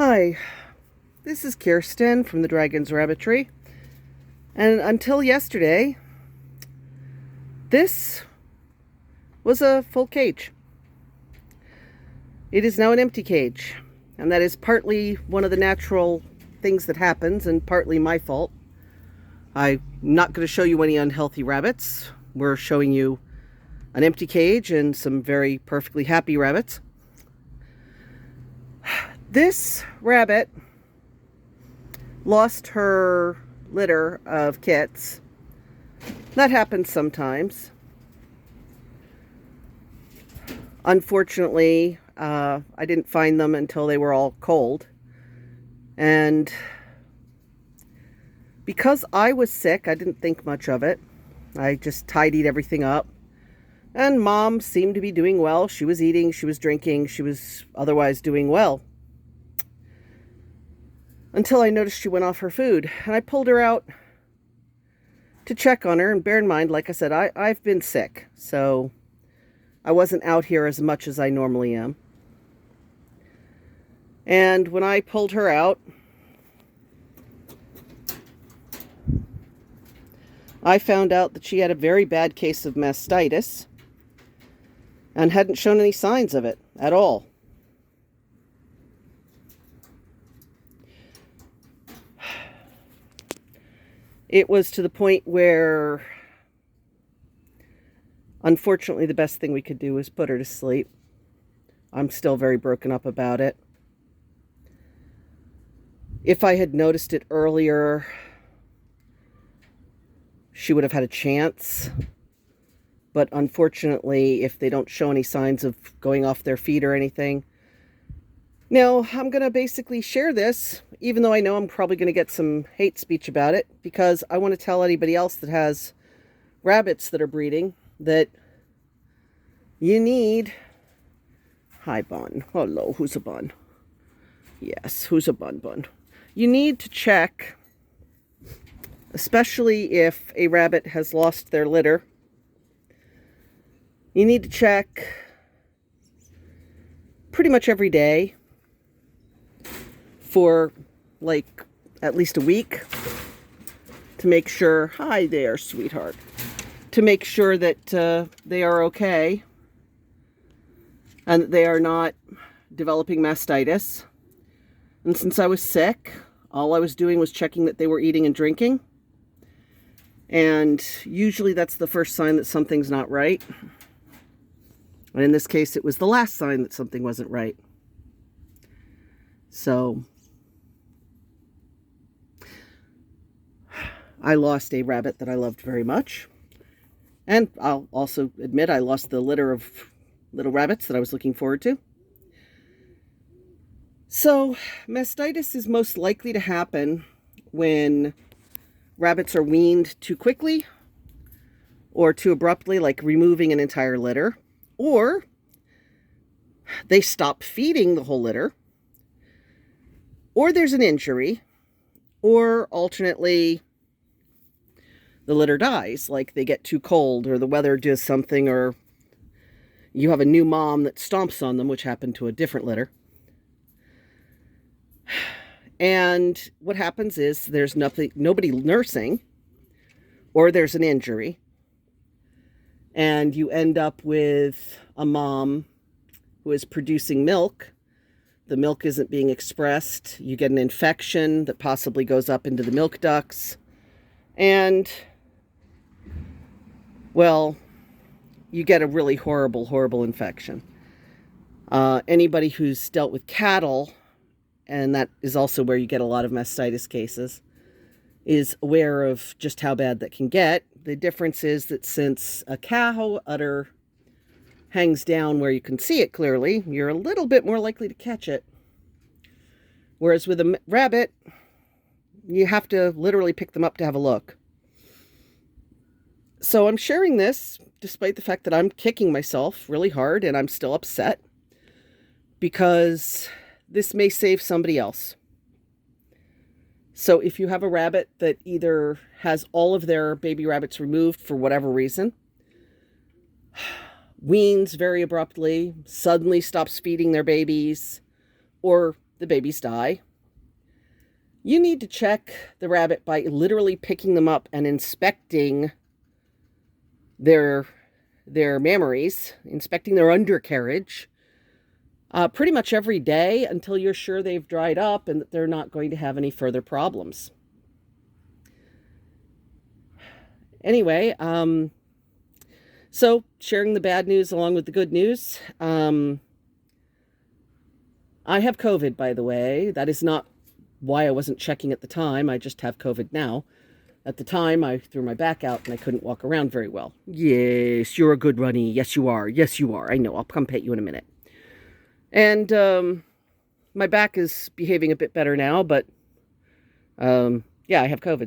Hi, this is Kirsten from the Dragon's Rabbitry, and until yesterday, this was a full cage. It is now an empty cage, and that is partly one of the natural things that happens and partly my fault. I'm not going to show you any unhealthy rabbits. We're showing you an empty cage and some very perfectly happy rabbits. This rabbit lost her litter of kits. That happens sometimes. Unfortunately, I didn't find them until they were all cold. And because I was sick, I didn't think much of it. I just tidied everything up. And Mom seemed to be doing well. She was eating, she was drinking, she was otherwise doing well. Until I noticed she went off her food. And I pulled her out to check on her. And bear in mind, like I said, I've been sick. So I wasn't out here as much as I normally am. And when I pulled her out, I found out that she had a very bad case of mastitis and hadn't shown any signs of it at all. It was to the point where, unfortunately, the best thing we could do was put her to sleep. I'm still very broken up about it. If I had noticed it earlier, she would have had a chance. But unfortunately, if they don't show any signs of going off their feet or anything. Now, I'm going to basically share this, even though I know I'm probably going to get some hate speech about it, because I want to tell anybody else that has rabbits that are breeding that you need... Hi, Bun. Hello, who's a Bun? Yes, who's a Bun? You need to check, especially if a rabbit has lost their litter. You need to check pretty much every day for like at least a week to make sure, hi there, sweetheart, to make sure that they are okay and that they are not developing mastitis. And since I was sick, all I was doing was checking that they were eating and drinking. And usually that's the first sign that something's not right. And in this case, it was the last sign that something wasn't right. So I lost a rabbit that I loved very much. And I'll also admit I lost the litter of little rabbits that I was looking forward to. So mastitis is most likely to happen when rabbits are weaned too quickly or too abruptly, like removing an entire litter, or they stop feeding the whole litter, or there's an injury, or alternately the litter dies, like they get too cold or the weather does something, or you have a new mom that stomps on them, which happened to a different litter. And what happens is there's nobody nursing, or there's an injury, and you end up with a mom who is producing milk. The milk isn't being expressed. You get an infection that possibly goes up into the milk ducts. And, well, you get a really horrible, horrible infection. Anybody who's dealt with cattle, and that is also where you get a lot of mastitis cases, is aware of just how bad that can get. The difference is that since a cow udder hangs down where you can see it clearly, you're a little bit more likely to catch it. Whereas with a rabbit, you have to literally pick them up to have a look. So I'm sharing this despite the fact that I'm kicking myself really hard and I'm still upset, because this may save somebody else. So if you have a rabbit that either has all of their baby rabbits removed for whatever reason, weans very abruptly, suddenly stops feeding their babies, or the babies die, you need to check the rabbit by literally picking them up and inspecting their mammaries, inspecting their undercarriage, pretty much every day until you're sure they've dried up and that they're not going to have any further problems. Anyway, so sharing the bad news along with the good news. I have COVID, by the way. That is not why I wasn't checking at the time. I just have COVID now. At the time, I threw my back out and I couldn't walk around very well. Yes, you're a good runny. Yes, you are. Yes, you are. I know. I'll come pet you in a minute. And my back is behaving a bit better now, but yeah, I have COVID.